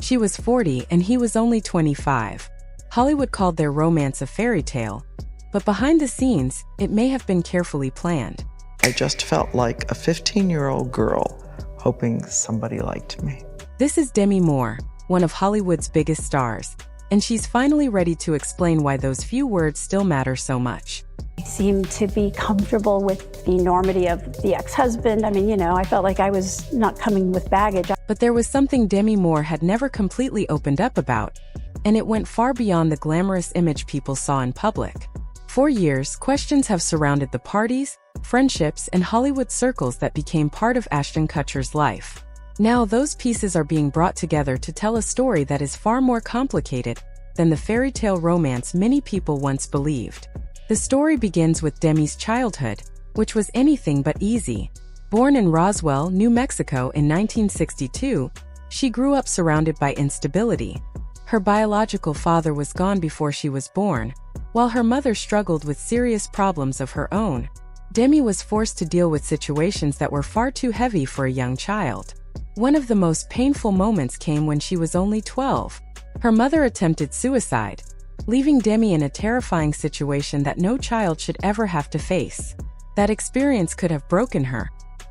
She was 40 and he was only 25. Hollywood called their romance a fairy tale, but behind the scenes, it may have been carefully planned. I just felt like a 15-year-old girl hoping somebody liked me. This is Demi Moore, one of Hollywood's biggest stars, and she's finally ready to explain why those few words still matter so much. I seemed to be comfortable with the enormity of the ex-husband. I mean, I felt like I was not coming with baggage. But there was something Demi Moore had never completely opened up about, and it went far beyond the glamorous image people saw in public. For years, questions have surrounded the parties, friendships, and Hollywood circles that became part of Ashton Kutcher's life. Now those pieces are being brought together to tell a story that is far more complicated than the fairy tale romance many people once believed. The story begins with Demi's childhood, which was anything but easy. Born in Roswell, New Mexico in 1962, she grew up surrounded by instability. Her biological father was gone before she was born, while her mother struggled with serious problems of her own. Demi was forced to deal with situations that were far too heavy for a young child. One of the most painful moments came when she was only 12. Her mother attempted suicide, leaving Demi in a terrifying situation that no child should ever have to face. That experience could have broken her,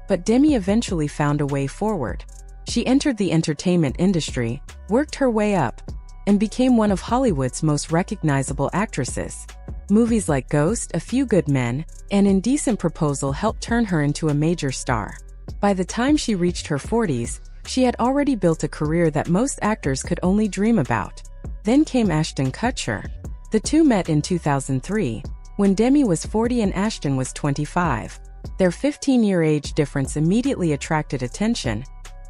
but Demi eventually found a way forward. She entered the entertainment industry, worked her way up, and became one of Hollywood's most recognizable actresses. Movies like Ghost, A Few Good Men, and Indecent Proposal helped turn her into a major star. By the time she reached her 40s, she had already built a career that most actors could only dream about. Then came Ashton Kutcher. The two met in 2003, when Demi was 40 and Ashton was 25. Their 15-year age difference immediately attracted attention,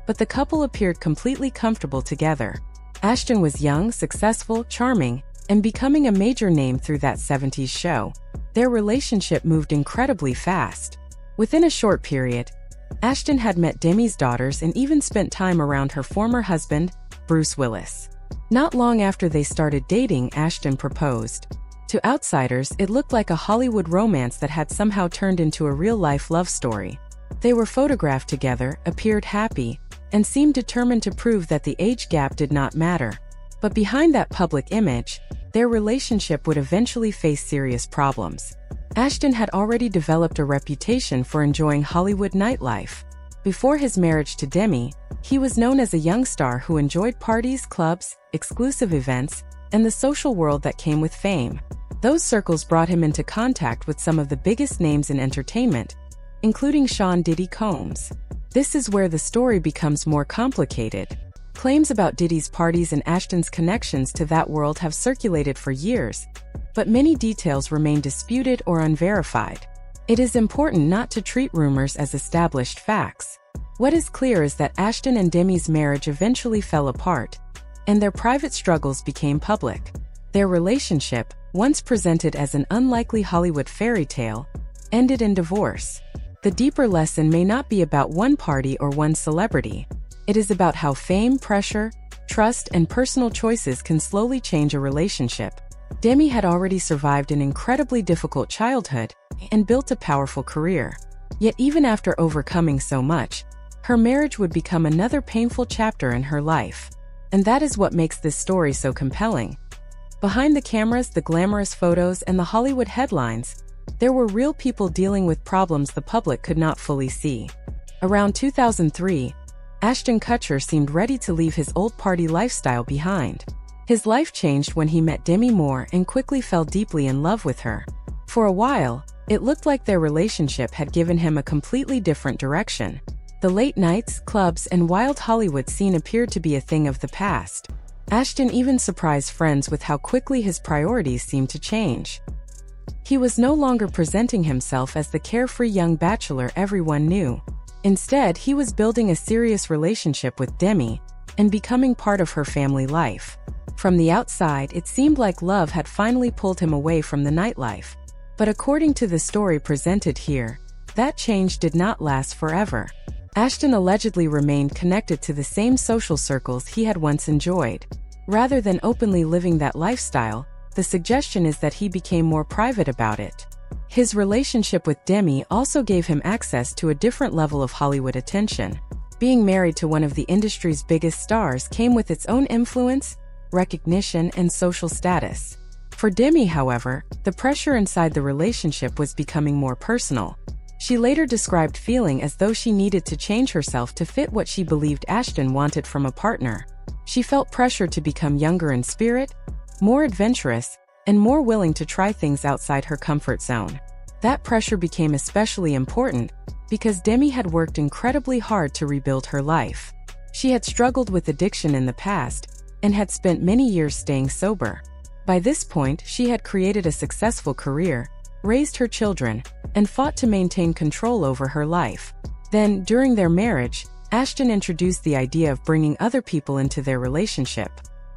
but the couple appeared completely comfortable together. Ashton was young, successful, charming, and becoming a major name through that 70s show. Their relationship moved incredibly fast. Within a short period, Ashton had met Demi's daughters and even spent time around her former husband, Bruce Willis. Not long after they started dating, Ashton proposed. To outsiders, it looked like a Hollywood romance that had somehow turned into a real-life love story. They were photographed together, appeared happy, and seemed determined to prove that the age gap did not matter. But behind that public image, their relationship would eventually face serious problems. Ashton had already developed a reputation for enjoying Hollywood nightlife. Before his marriage to Demi, he was known as a young star who enjoyed parties, clubs, exclusive events, and the social world that came with fame. Those circles brought him into contact with some of the biggest names in entertainment, including Sean Diddy Combs. This is where the story becomes more complicated. Claims about Diddy's parties and Ashton's connections to that world have circulated for years, but many details remain disputed or unverified. It is important not to treat rumors as established facts. What is clear is that Ashton and Demi's marriage eventually fell apart, and their private struggles became public. Their relationship, once presented as an unlikely Hollywood fairy tale, ended in divorce. The deeper lesson may not be about one party or one celebrity. It is about how fame, pressure, trust, and personal choices can slowly change a relationship. Demi had already survived an incredibly difficult childhood and built a powerful career. Yet even after overcoming so much, her marriage would become another painful chapter in her life. And that is what makes this story so compelling. Behind the cameras, the glamorous photos, and the Hollywood headlines, there were real people dealing with problems the public could not fully see. Around 2003, Ashton Kutcher seemed ready to leave his old party lifestyle behind. His life changed when he met Demi Moore and quickly fell deeply in love with her. For a while, it looked like their relationship had given him a completely different direction. The late nights, clubs, and wild Hollywood scene appeared to be a thing of the past. Ashton even surprised friends with how quickly his priorities seemed to change. He was no longer presenting himself as the carefree young bachelor everyone knew. Instead, he was building a serious relationship with Demi and becoming part of her family life. From the outside, it seemed like love had finally pulled him away from the nightlife. But according to the story presented here, that change did not last forever. Ashton allegedly remained connected to the same social circles he had once enjoyed. Rather than openly living that lifestyle, the suggestion is that he became more private about it. His relationship with Demi also gave him access to a different level of Hollywood attention. Being married to one of the industry's biggest stars came with its own influence, recognition, and social status. For Demi, however, the pressure inside the relationship was becoming more personal. She later described feeling as though she needed to change herself to fit what she believed Ashton wanted from a partner. She felt pressure to become younger in spirit, more adventurous, and more willing to try things outside her comfort zone. That pressure became especially important because Demi had worked incredibly hard to rebuild her life. She had struggled with addiction in the past and had spent many years staying sober. By this point, she had created a successful career, raised her children, and fought to maintain control over her life. Then, during their marriage, Ashton introduced the idea of bringing other people into their relationship.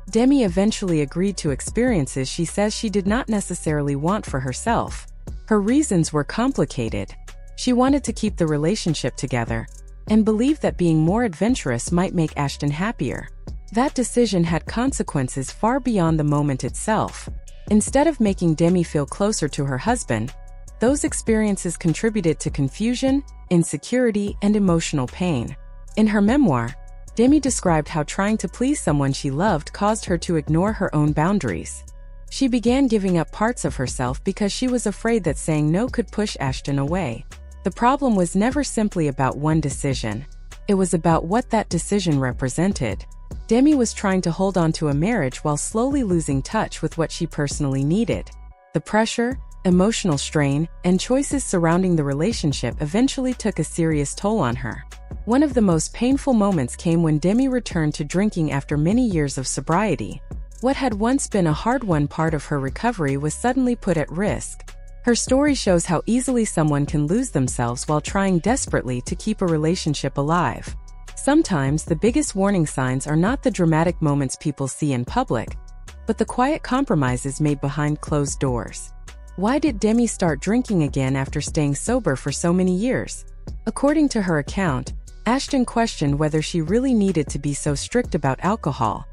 Demi eventually agreed to experiences she says she did not necessarily want for herself. Her reasons were complicated. She wanted to keep the relationship together and believed that being more adventurous might make Ashton happier. That decision had consequences far beyond the moment itself. Instead of making Demi feel closer to her husband, those experiences contributed to confusion, insecurity, and emotional pain. In her memoir, Demi described how trying to please someone she loved caused her to ignore her own boundaries. She began giving up parts of herself because she was afraid that saying no could push Ashton away. The problem was never simply about one decision. It was about what that decision represented. Demi was trying to hold on to a marriage while slowly losing touch with what she personally needed. The pressure, emotional strain, and choices surrounding the relationship eventually took a serious toll on her. One of the most painful moments came when Demi returned to drinking after many years of sobriety. What had once been a hard-won part of her recovery was suddenly put at risk. Her story shows how easily someone can lose themselves while trying desperately to keep a relationship alive. Sometimes the biggest warning signs are not the dramatic moments people see in public, but the quiet compromises made behind closed doors. Why did Demi start drinking again after staying sober for so many years? According to her account, Ashton questioned whether she really needed to be so strict about alcohol.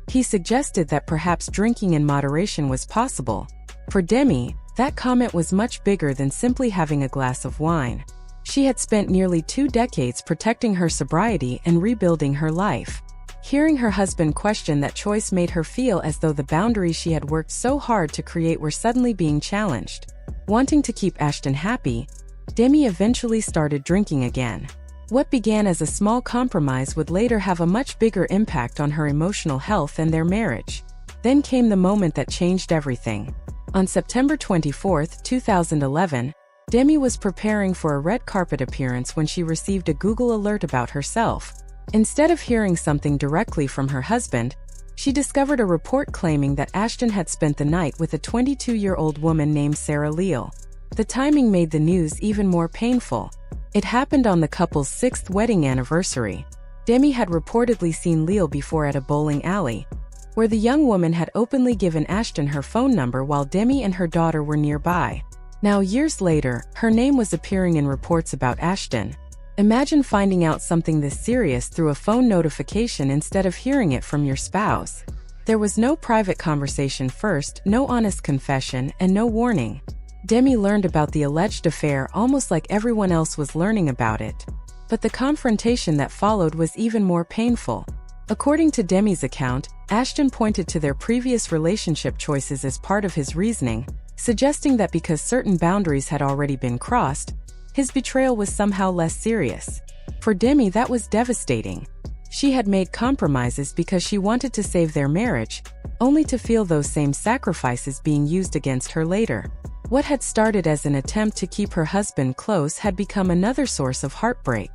He suggested that perhaps drinking in moderation was possible. For Demi, that comment was much bigger than simply having a glass of wine. She had spent nearly 2 decades protecting her sobriety and rebuilding her life. Hearing her husband question that choice made her feel as though the boundaries she had worked so hard to create were suddenly being challenged. Wanting to keep Ashton happy, Demi eventually started drinking again. What began as a small compromise would later have a much bigger impact on her emotional health and their marriage. Then came the moment that changed everything. On September 24, 2011, Demi was preparing for a red carpet appearance when she received a Google alert about herself. Instead of hearing something directly from her husband, she discovered a report claiming that Ashton had spent the night with a 22-year-old woman named Sarah Leal. The timing made the news even more painful. It happened on the couple's 6th wedding anniversary. Demi had reportedly seen Leal before at a bowling alley, where the young woman had openly given Ashton her phone number while Demi and her daughter were nearby. Now, years later, her name was appearing in reports about Ashton. Imagine finding out something this serious through a phone notification instead of hearing it from your spouse. There was no private conversation first, no honest confession, and no warning. Demi learned about the alleged affair almost like everyone else was learning about it. But the confrontation that followed was even more painful. According to Demi's account, Ashton pointed to their previous relationship choices as part of his reasoning, suggesting that because certain boundaries had already been crossed, his betrayal was somehow less serious. For Demi, that was devastating. She had made compromises because she wanted to save their marriage, only to feel those same sacrifices being used against her later. What had started as an attempt to keep her husband close had become another source of heartbreak.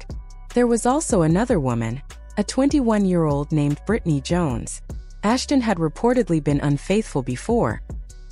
There was also another woman, a 21-year-old named Brittany Jones. Ashton had reportedly been unfaithful before,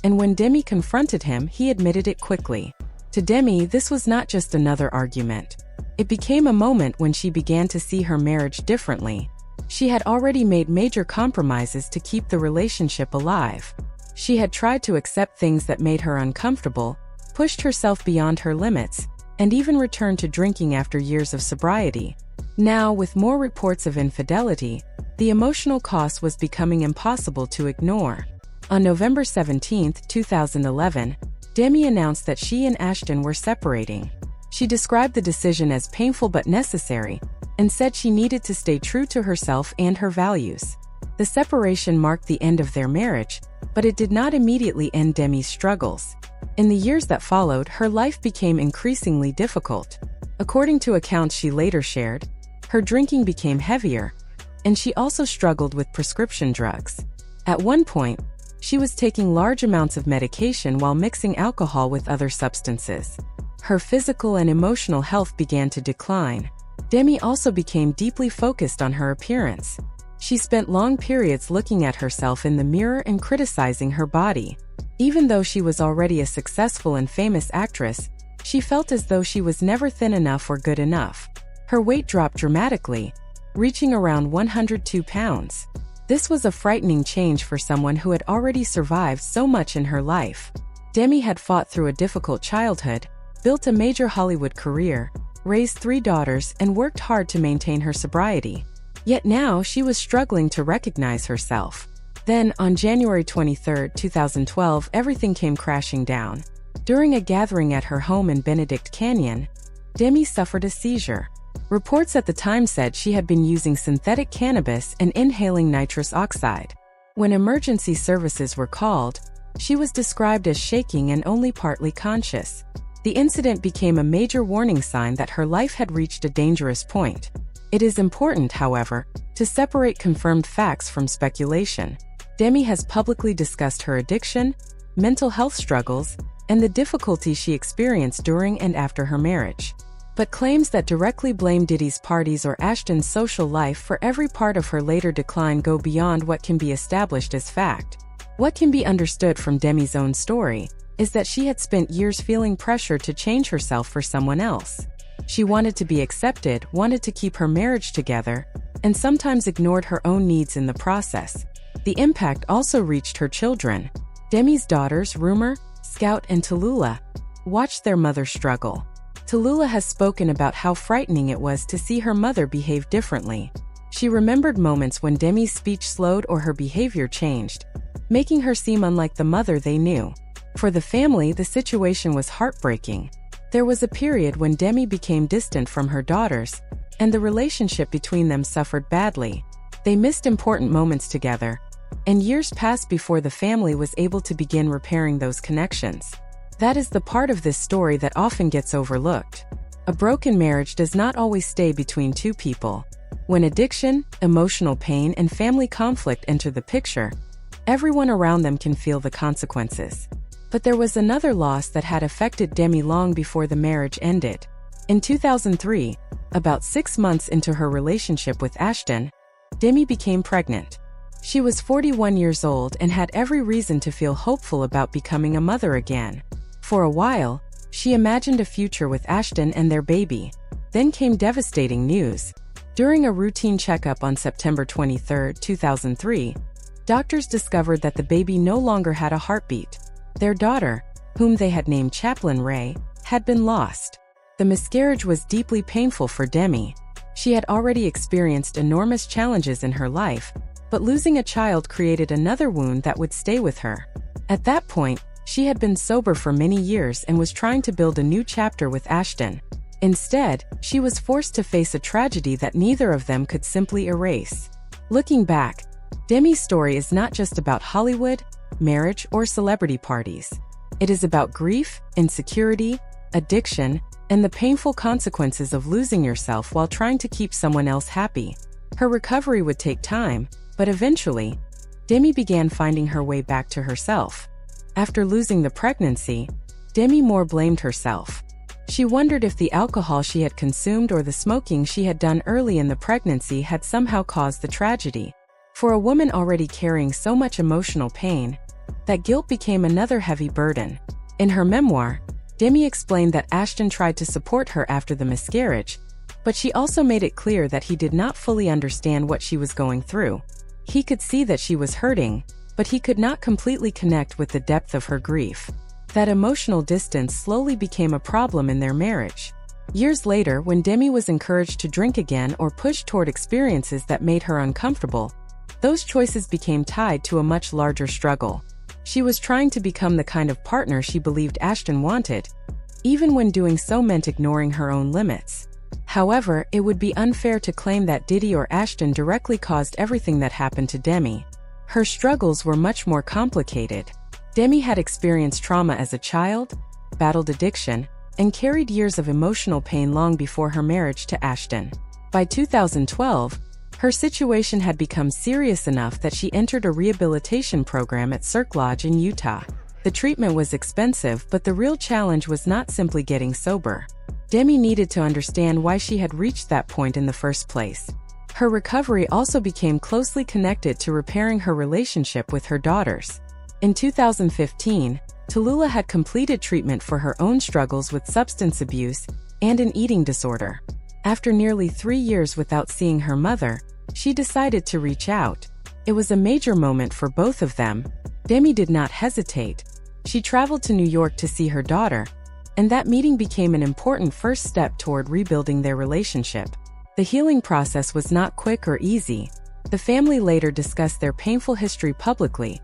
and when Demi confronted him, he admitted it quickly. To Demi, this was not just another argument. It became a moment when she began to see her marriage differently. She had already made major compromises to keep the relationship alive. She had tried to accept things that made her uncomfortable, pushed herself beyond her limits, and even returned to drinking after years of sobriety. Now, with more reports of infidelity, the emotional cost was becoming impossible to ignore. On November 17, 2011, Demi announced that she and Ashton were separating. She described the decision as painful but necessary, and said she needed to stay true to herself and her values. The separation marked the end of their marriage, but it did not immediately end Demi's struggles. In the years that followed, her life became increasingly difficult. According to accounts she later shared, her drinking became heavier, and she also struggled with prescription drugs. At one point, she was taking large amounts of medication while mixing alcohol with other substances. Her physical and emotional health began to decline. Demi also became deeply focused on her appearance. She spent long periods looking at herself in the mirror and criticizing her body. Even though she was already a successful and famous actress, she felt as though she was never thin enough or good enough. Her weight dropped dramatically, reaching around 102 pounds. This was a frightening change for someone who had already survived so much in her life. Demi had fought through a difficult childhood, built a major Hollywood career, raised 3 daughters, and worked hard to maintain her sobriety. Yet now she was struggling to recognize herself. Then, on January 23, 2012, everything came crashing down. During a gathering at her home in Benedict Canyon, Demi suffered a seizure. Reports at the time said she had been using synthetic cannabis and inhaling nitrous oxide. When emergency services were called, she was described as shaking and only partly conscious. The incident became a major warning sign that her life had reached a dangerous point. It is important, however, to separate confirmed facts from speculation. Demi has publicly discussed her addiction, mental health struggles, and the difficulties she experienced during and after her marriage. But claims that directly blame Diddy's parties or Ashton's social life for every part of her later decline go beyond what can be established as fact. What can be understood from Demi's own story is that she had spent years feeling pressure to change herself for someone else. She wanted to be accepted, wanted to keep her marriage together, and sometimes ignored her own needs in the process. The impact also reached her children. Demi's daughters, Rumor, Scout, and Tallulah, watched their mother struggle. Tallulah has spoken about how frightening it was to see her mother behave differently. She remembered moments when Demi's speech slowed or her behavior changed, making her seem unlike the mother they knew. For the family, the situation was heartbreaking. There was a period when Demi became distant from her daughters, and the relationship between them suffered badly. They missed important moments together, and years passed before the family was able to begin repairing those connections. That is the part of this story that often gets overlooked. A broken marriage does not always stay between two people. When addiction, emotional pain, and family conflict enter the picture, everyone around them can feel the consequences. But there was another loss that had affected Demi long before the marriage ended. In 2003, about 6 months into her relationship with Ashton, Demi became pregnant. She was 41 years old and had every reason to feel hopeful about becoming a mother again. For a while, she imagined a future with Ashton and their baby. Then came devastating news. During a routine checkup on September 23, 2003, doctors discovered that the baby no longer had a heartbeat. Their daughter, whom they had named Chaplain Ray, had been lost. The miscarriage was deeply painful for Demi. She had already experienced enormous challenges in her life, but losing a child created another wound that would stay with her. At that point, she had been sober for many years and was trying to build a new chapter with Ashton. Instead, she was forced to face a tragedy that neither of them could simply erase. Looking back, Demi's story is not just about Hollywood, marriage, or celebrity parties. It is about grief, insecurity, addiction, and the painful consequences of losing yourself while trying to keep someone else happy. Her recovery would take time, but eventually, Demi began finding her way back to herself. After losing the pregnancy, Demi Moore blamed herself. She wondered if the alcohol she had consumed or the smoking she had done early in the pregnancy had somehow caused the tragedy. For a woman already carrying so much emotional pain, that guilt became another heavy burden. In her memoir, Demi explained that Ashton tried to support her after the miscarriage, but she also made it clear that he did not fully understand what she was going through. He could see that she was hurting, but he could not completely connect with the depth of her grief. That emotional distance slowly became a problem in their marriage. Years later, when Demi was encouraged to drink again or pushed toward experiences that made her uncomfortable, those choices became tied to a much larger struggle. She was trying to become the kind of partner she believed Ashton wanted, even when doing so meant ignoring her own limits. However, it would be unfair to claim that Diddy or Ashton directly caused everything that happened to Demi. Her struggles were much more complicated. Demi had experienced trauma as a child, battled addiction, and carried years of emotional pain long before her marriage to Ashton. By 2012, her situation had become serious enough that she entered a rehabilitation program at circulating in Utah. The treatment was expensive, but the real challenge was not simply getting sober. Demi needed to understand why she had reached that point in the first place. Her recovery also became closely connected to repairing her relationship with her daughters. In 2015, Tallulah had completed treatment for her own struggles with substance abuse and an eating disorder. After nearly 3 years without seeing her mother, she decided to reach out. It was a major moment for both of them. Demi did not hesitate. She traveled to New York to see her daughter, and that meeting became an important first step toward rebuilding their relationship. The healing process was not quick or easy. The family later discussed their painful history publicly,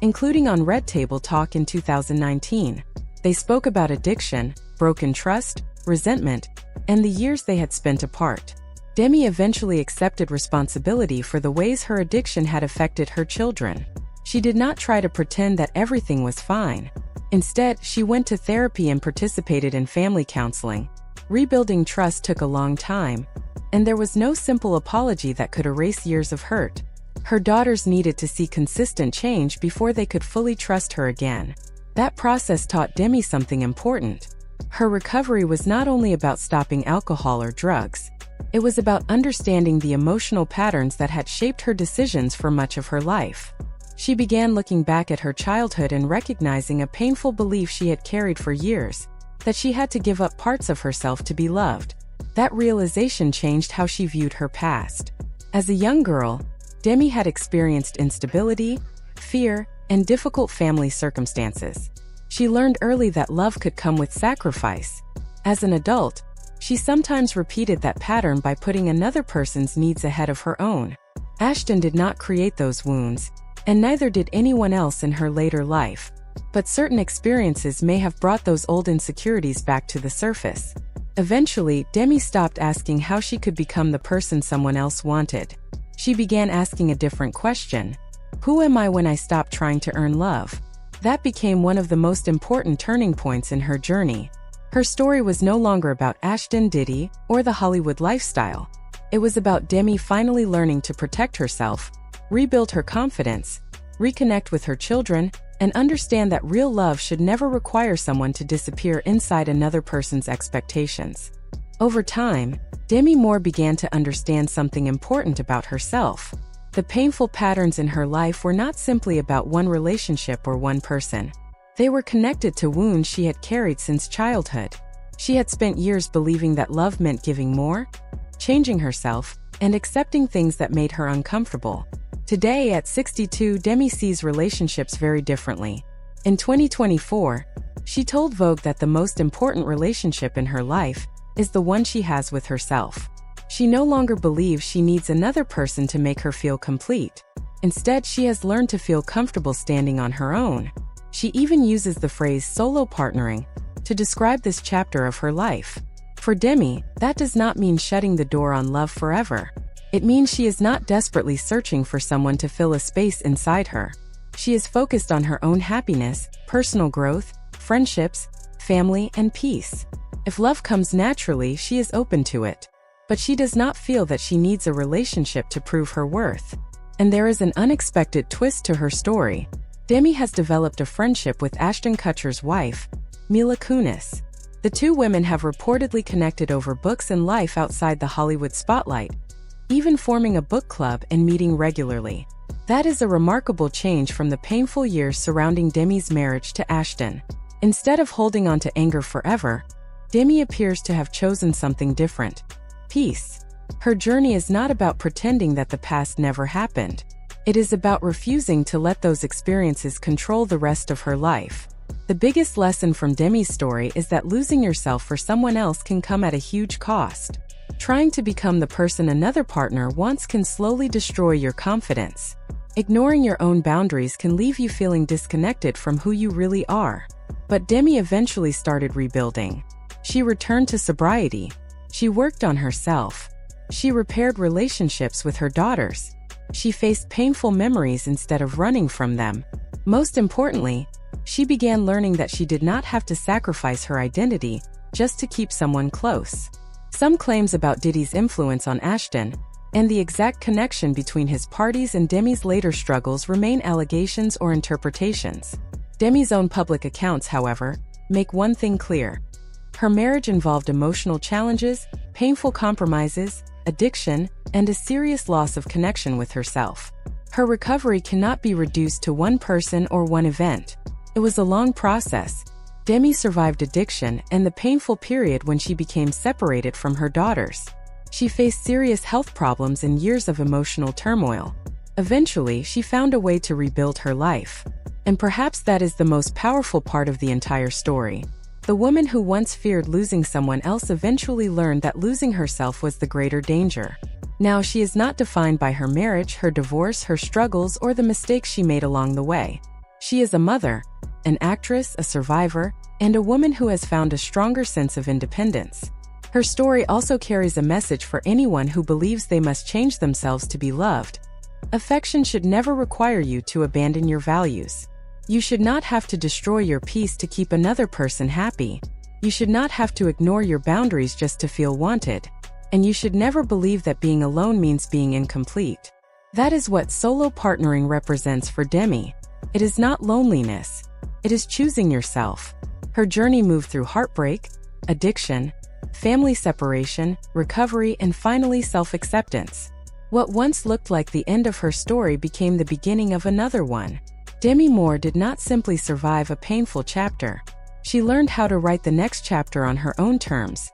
including on Red Table Talk in 2019. They spoke about addiction, broken trust, resentment, and the years they had spent apart. Demi eventually accepted responsibility for the ways her addiction had affected her children. She did not try to pretend that everything was fine. Instead, she went to therapy and participated in family counseling. Rebuilding trust took a long time, and there was no simple apology that could erase years of hurt. Her daughters needed to see consistent change before they could fully trust her again. That process taught Demi something important. Her recovery was not only about stopping alcohol or drugs. It was about understanding the emotional patterns that had shaped her decisions for much of her life. She began looking back at her childhood and recognizing a painful belief she had carried for years, that she had to give up parts of herself to be loved. That realization changed how she viewed her past. As a young girl, Demi had experienced instability, fear, and difficult family circumstances. She learned early that love could come with sacrifice. As an adult, she sometimes repeated that pattern by putting another person's needs ahead of her own. Ashton did not create those wounds, and neither did anyone else in her later life. But certain experiences may have brought those old insecurities back to the surface. Eventually, Demi stopped asking how she could become the person someone else wanted. She began asking a different question. Who am I when I stop trying to earn love? That became one of the most important turning points in her journey. Her story was no longer about Ashton, Diddy, or the Hollywood lifestyle. It was about Demi finally learning to protect herself, rebuild her confidence, reconnect with her children, and understand that real love should never require someone to disappear inside another person's expectations. Over time, Demi Moore began to understand something important about herself. The painful patterns in her life were not simply about one relationship or one person. They were connected to wounds she had carried since childhood. She had spent years believing that love meant giving more, changing herself, and accepting things that made her uncomfortable. Today, at 62, Demi sees relationships very differently. In 2024, she told Vogue that the most important relationship in her life is the one she has with herself. She no longer believes she needs another person to make her feel complete. Instead, she has learned to feel comfortable standing on her own. She even uses the phrase solo partnering to describe this chapter of her life. For Demi, that does not mean shutting the door on love forever. It means she is not desperately searching for someone to fill a space inside her. She is focused on her own happiness, personal growth, friendships, family, and peace. If love comes naturally, she is open to it. But she does not feel that she needs a relationship to prove her worth. And there is an unexpected twist to her story. Demi has developed a friendship with Ashton Kutcher's wife, Mila Kunis. The two women have reportedly connected over books and life outside the Hollywood spotlight, even forming a book club and meeting regularly. That is a remarkable change from the painful years surrounding Demi's marriage to Ashton. Instead of holding on to anger forever, Demi appears to have chosen something different: peace. Her journey is not about pretending that the past never happened. It is about refusing to let those experiences control the rest of her life. The biggest lesson from Demi's story is that losing yourself for someone else can come at a huge cost. Trying to become the person another partner wants can slowly destroy your confidence. Ignoring your own boundaries can leave you feeling disconnected from who you really are. But Demi eventually started rebuilding. She returned to sobriety, She worked on herself. She repaired relationships with her daughters. She faced painful memories instead of running from them. Most importantly, she began learning that she did not have to sacrifice her identity just to keep someone close. Some claims about Diddy's influence on Ashton and the exact connection between his parties and Demi's later struggles remain allegations or interpretations. Demi's own public accounts, however, make one thing clear. Her marriage involved emotional challenges, painful compromises, addiction, and a serious loss of connection with herself. Her recovery cannot be reduced to one person or one event. It was a long process. Demi survived addiction and the painful period when she became separated from her daughters. She faced serious health problems and years of emotional turmoil. Eventually, she found a way to rebuild her life. And perhaps that is the most powerful part of the entire story. The woman who once feared losing someone else eventually learned that losing herself was the greater danger. Now she is not defined by her marriage, her divorce, her struggles, or the mistakes she made along the way. She is a mother, an actress, a survivor, and a woman who has found a stronger sense of independence. Her story also carries a message for anyone who believes they must change themselves to be loved. Affection should never require you to abandon your values. You should not have to destroy your peace to keep another person happy. You should not have to ignore your boundaries just to feel wanted. And you should never believe that being alone means being incomplete. That is what solo partnering represents for Demi. It is not loneliness. It is choosing yourself. Her journey moved through heartbreak, addiction, family separation, recovery, and finally self-acceptance. What once looked like the end of her story became the beginning of another one. Demi Moore did not simply survive a painful chapter. She learned how to write the next chapter on her own terms,